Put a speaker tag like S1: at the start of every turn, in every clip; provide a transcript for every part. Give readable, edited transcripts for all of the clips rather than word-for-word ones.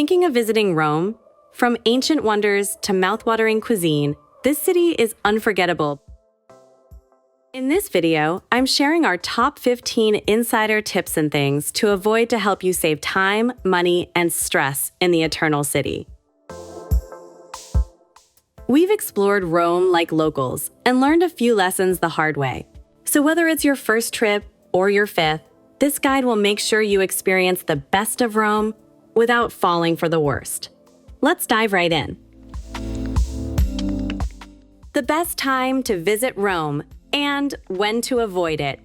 S1: Thinking of visiting Rome? From ancient wonders to mouthwatering cuisine, this city is unforgettable. In this video, I'm sharing our top 15 insider tips and things to avoid to help you save time, money, and stress in the Eternal City. We've explored Rome like locals and learned a few lessons the hard way. So whether it's your first trip or your fifth, this guide will make sure you experience the best of Rome without falling for the worst. Let's dive right in. The best time to visit Rome and when to avoid it.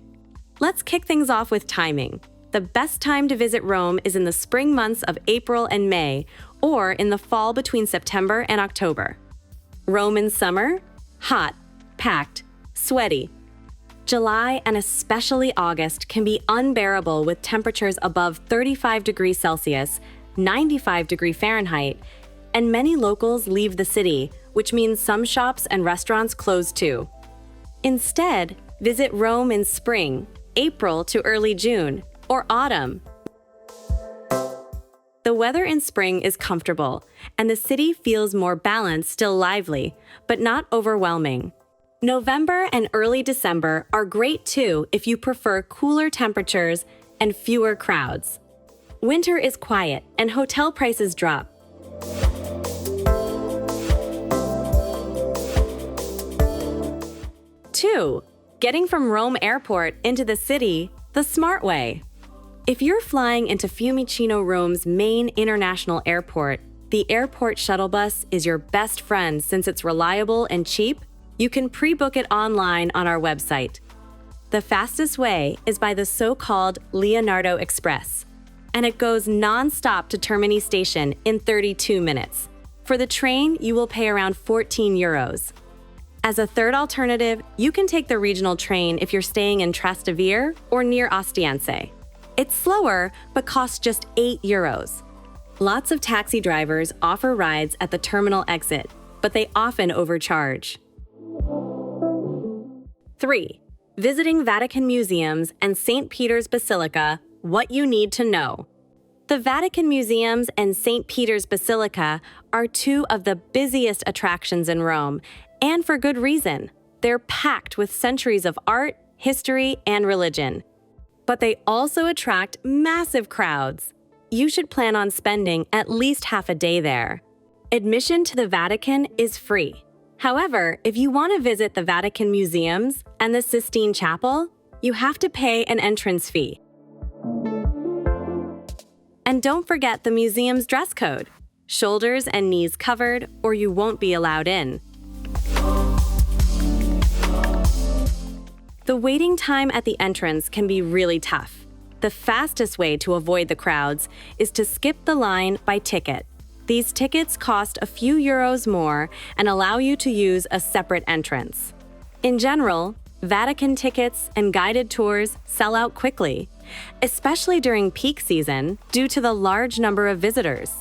S1: Let's kick things off with timing. The best time to visit Rome is in the spring months of April and May, or in the fall between September and October. Rome in summer? Hot, packed, sweaty. July and especially August can be unbearable with temperatures above 35 degrees Celsius, 95 degrees Fahrenheit, and many locals leave the city, which means some shops and restaurants close too. Instead, visit Rome in spring, April to early June, or autumn. The weather in spring is comfortable, and the city feels more balanced, still lively, but not overwhelming. November and early December are great too if you prefer cooler temperatures and fewer crowds. Winter is quiet and hotel prices drop. Two, getting from Rome Airport into the city the smart way. If you're flying into Fiumicino, Rome's main international airport, the airport shuttle bus is your best friend since it's reliable and cheap. You can pre-book it online on our website. The fastest way is by the so-called Leonardo Express, and it goes non-stop to Termini Station in 32 minutes. For the train, you will pay around 14 euros. As a third alternative, you can take the regional train if you're staying in Trastevere or near Ostiense. It's slower, but costs just 8 euros. Lots of taxi drivers offer rides at the terminal exit, but they often overcharge. 3. Visiting Vatican museums and St. Peter's Basilica, what you need to know. The Vatican museums and St. Peter's Basilica are two of the busiest attractions in Rome, and for good reason. They're packed with centuries of art, history, and religion. But they also attract massive crowds. You should plan on spending at least half a day there. Admission to the Vatican is free. However, if you want to visit the Vatican museums and the Sistine Chapel, you have to pay an entrance fee. And don't forget the museum's dress code. Shoulders and knees covered, or you won't be allowed in. The waiting time at the entrance can be really tough. The fastest way to avoid the crowds is to skip the line by ticket. These tickets cost a few euros more and allow you to use a separate entrance. In general, Vatican tickets and guided tours sell out quickly, especially during peak season due to the large number of visitors.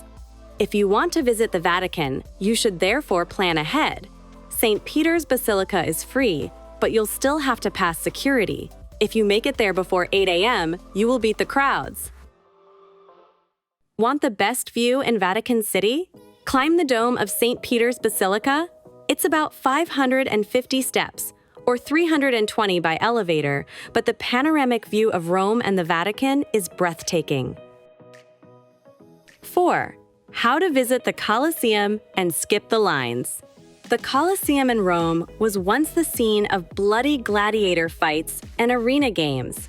S1: If you want to visit the Vatican, you should therefore plan ahead. St. Peter's Basilica is free, but you'll still have to pass security. If you make it there before 8 a.m., you will beat the crowds. Want the best view in Vatican City? Climb the dome of St. Peter's Basilica. It's about 550 steps, or 320 by elevator, but the panoramic view of Rome and the Vatican is breathtaking. 4. How to visit the Colosseum and skip the lines. The Colosseum in Rome was once the scene of bloody gladiator fights and arena games.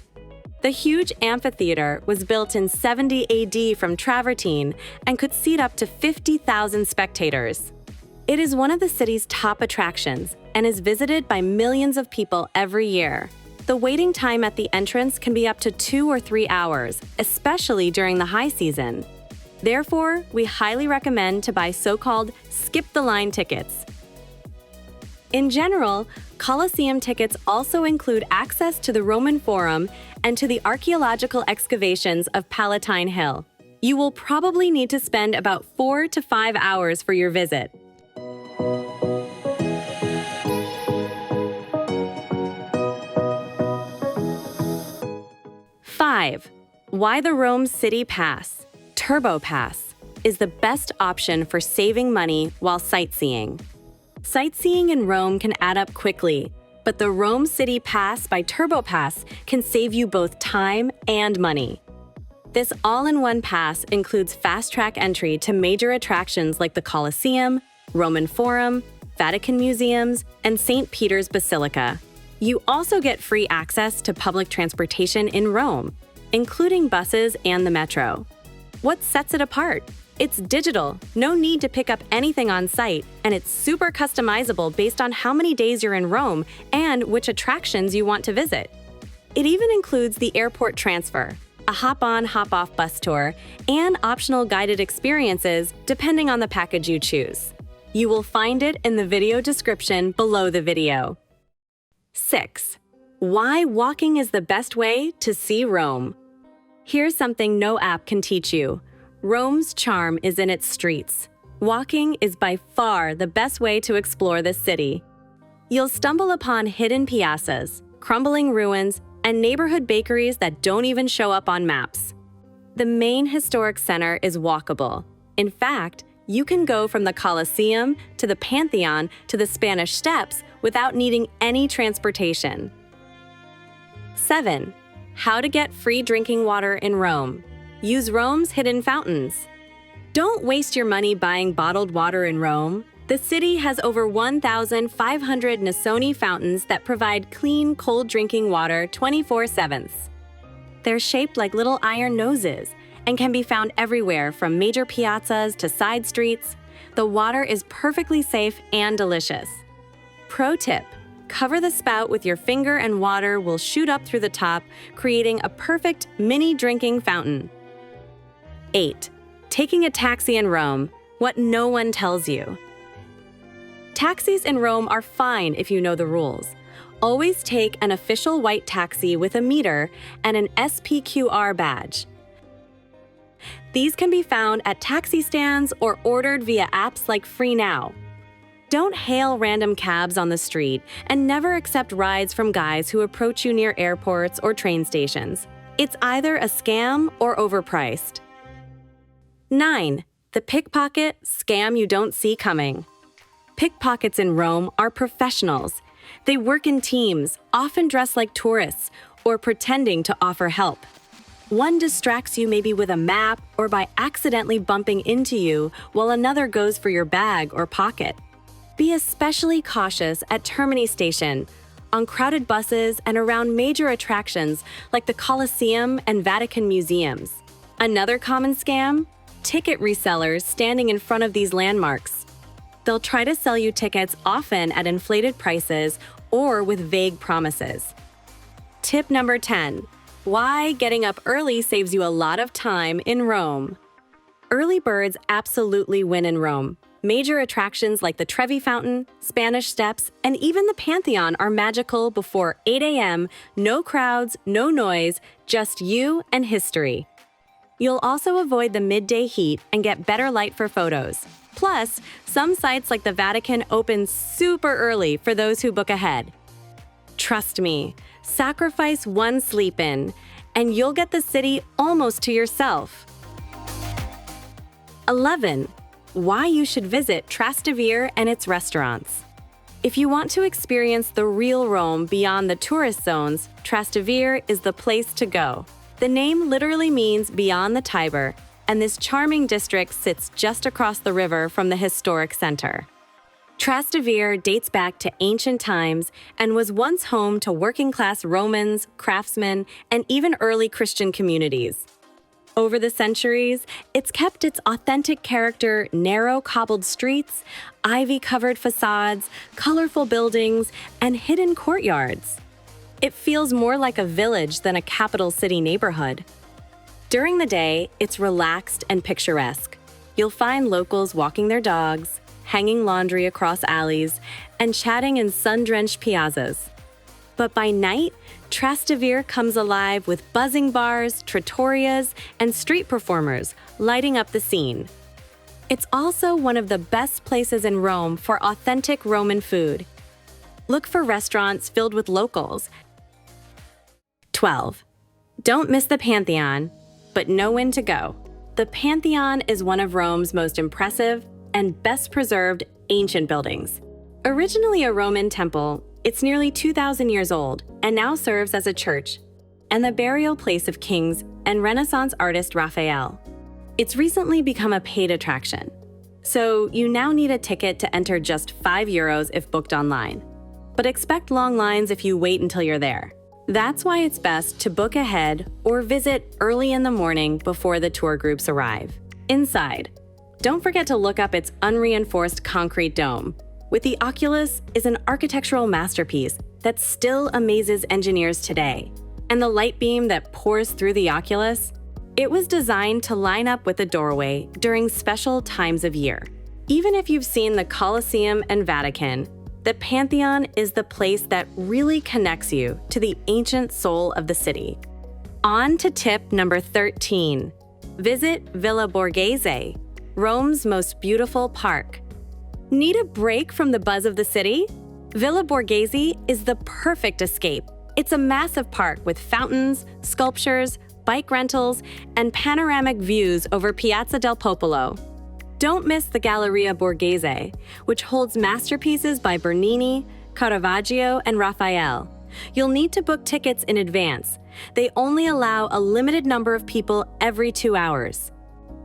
S1: The huge amphitheater was built in 70 AD from travertine and could seat up to 50,000 spectators. It is one of the city's top attractions and is visited by millions of people every year. The waiting time at the entrance can be up to 2 or 3 hours, especially during the high season. Therefore, we highly recommend to buy so-called skip-the-line tickets. In general, Colosseum tickets also include access to the Roman Forum and to the archaeological excavations of Palatine Hill. You will probably need to spend about 4 to 5 hours for your visit. 5. Why the Rome City Pass, Turbo Pass. is the best option for saving money while sightseeing. Sightseeing in Rome can add up quickly, but the Rome City Pass by TurboPass can save you both time and money. This all-in-one pass includes fast-track entry to major attractions like the Colosseum, Roman Forum, Vatican museums, and St. Peter's Basilica. You also get free access to public transportation in Rome, including buses and the metro. What sets it apart? It's digital, no need to pick up anything on site, and it's super customizable based on how many days you're in Rome and which attractions you want to visit. It even includes the airport transfer, a hop-on, hop-off bus tour, and optional guided experiences depending on the package you choose. You will find it in the video description below the video. 6. Why walking is the best way to see Rome. Here's something no app can teach you. Rome's charm is in its streets. Walking is by far the best way to explore this city. You'll stumble upon hidden piazzas, crumbling ruins, and neighborhood bakeries that don't even show up on maps. The main historic center is walkable. In fact, you can go from the Colosseum to the Pantheon to the Spanish Steps without needing any transportation. 7. How to get free drinking water in Rome. Use Rome's hidden fountains. Don't waste your money buying bottled water in Rome. The city has over 1,500 Nasoni fountains that provide clean, cold drinking water 24/7. They're shaped like little iron noses and can be found everywhere from major piazzas to side streets. The water is perfectly safe and delicious. Pro tip: cover the spout with your finger and water will shoot up through the top, creating a perfect mini drinking fountain. 8. Taking a taxi in Rome. What no one tells you. Taxis in Rome are fine if you know the rules. Always take an official white taxi with a meter and an SPQR badge. These can be found at taxi stands or ordered via apps like FreeNow. Don't hail random cabs on the street and never accept rides from guys who approach you near airports or train stations. It's either a scam or overpriced. 9. The pickpocket scam you don't see coming. Pickpockets in Rome are professionals. They work in teams, often dressed like tourists, or pretending to offer help. One distracts you maybe with a map or by accidentally bumping into you, while another goes for your bag or pocket. Be especially cautious at Termini Station, on crowded buses, and around major attractions like the Colosseum and Vatican museums. Another common scam? Ticket resellers standing in front of these landmarks. They'll try to sell you tickets often at inflated prices or with vague promises. Tip number 10. Why getting up early saves you a lot of time in Rome. Early birds absolutely win in Rome. Major attractions like the Trevi Fountain, Spanish Steps, and even the Pantheon are magical before 8 a.m., no crowds, no noise, just you and history. You'll also avoid the midday heat and get better light for photos. Plus, some sites like the Vatican open super early for those who book ahead. Trust me, sacrifice one sleep in, and you'll get the city almost to yourself. 11. Why you should visit Trastevere and its restaurants. If you want to experience the real Rome beyond the tourist zones, Trastevere is the place to go. The name literally means beyond the Tiber, and this charming district sits just across the river from the historic center. Trastevere dates back to ancient times and was once home to working-class Romans, craftsmen, and even early Christian communities. Over the centuries, it's kept its authentic character, narrow cobbled streets, ivy-covered facades, colorful buildings, and hidden courtyards. It feels more like a village than a capital city neighborhood. During the day, it's relaxed and picturesque. You'll find locals walking their dogs, hanging laundry across alleys, and chatting in sun-drenched piazzas. But by night, Trastevere comes alive with buzzing bars, trattorias, and street performers lighting up the scene. It's also one of the best places in Rome for authentic Roman food. Look for restaurants filled with locals. 12. Don't miss the Pantheon, but know when to go. the Pantheon is one of Rome's most impressive and best-preserved ancient buildings. Originally a Roman temple, it's nearly 2,000 years old and now serves as a church and the burial place of kings and Renaissance artist Raphael. It's recently become a paid attraction, so you now need a ticket to enter just €5 if booked online. But expect long lines if you wait until you're there. That's why it's best to book ahead or visit early in the morning before the tour groups arrive. Inside, don't forget to look up its unreinforced concrete dome. With the oculus is an architectural masterpiece that still amazes engineers today. And the light beam that pours through the oculus, it was designed to line up with the doorway during special times of year. Even if you've seen the Colosseum and Vatican, the Pantheon is the place that really connects you to the ancient soul of the city. On to tip number 13. Visit Villa Borghese, Rome's most beautiful park. Need a break from the buzz of the city? Villa Borghese is the perfect escape. It's a massive park with fountains, sculptures, bike rentals, and panoramic views over Piazza del Popolo. Don't miss the Galleria Borghese, which holds masterpieces by Bernini, Caravaggio, and Raphael. You'll need to book tickets in advance. They only allow a limited number of people every 2 hours.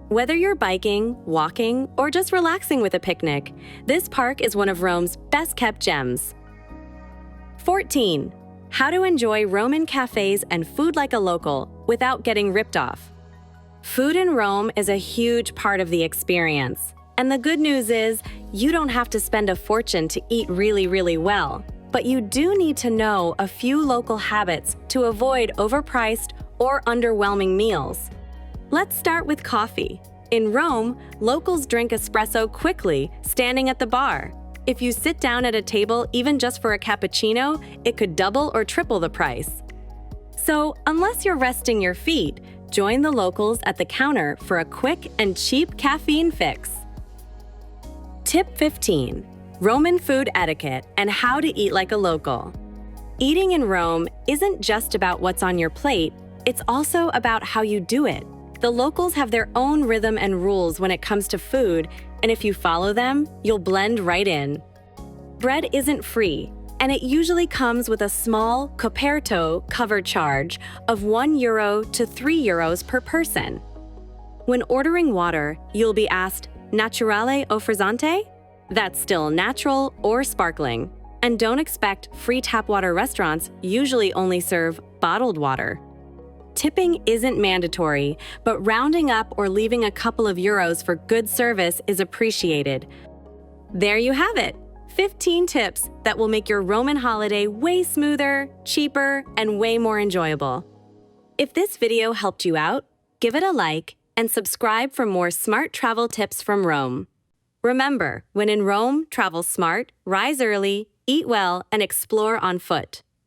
S1: Whether you're biking, walking, or just relaxing with a picnic, this park is one of Rome's best-kept gems. 14. How to enjoy Roman cafes and food like a local without getting ripped off. Food in Rome is a huge part of the experience. And the good news is, you don't have to spend a fortune to eat really well. But you do need to know a few local habits to avoid overpriced or underwhelming meals. Let's start with coffee. In Rome, locals drink espresso quickly, standing at the bar. If you sit down at a table even just for a cappuccino, it could double or triple the price. So, unless you're resting your feet, join the locals at the counter for a quick and cheap caffeine fix. Tip 15. Roman food etiquette and how to eat like a local. Eating in Rome isn't just about what's on your plate, it's also about how you do it. The locals have their own rhythm and rules when it comes to food, and if you follow them, you'll blend right in. Bread isn't free, and it usually comes with a small coperto cover charge of €1 to €3 per person. When ordering water, you'll be asked, naturale o frizzante? That's still natural or sparkling. And don't expect free tap water restaurants usually only serve bottled water. Tipping isn't mandatory, but rounding up or leaving a couple of euros for good service is appreciated. There you have it, 15 tips that will make your Roman holiday way smoother, cheaper, and way more enjoyable. If this video helped you out, give it a like and subscribe for more smart travel tips from Rome. Remember, when in Rome, travel smart, rise early, eat well, and explore on foot.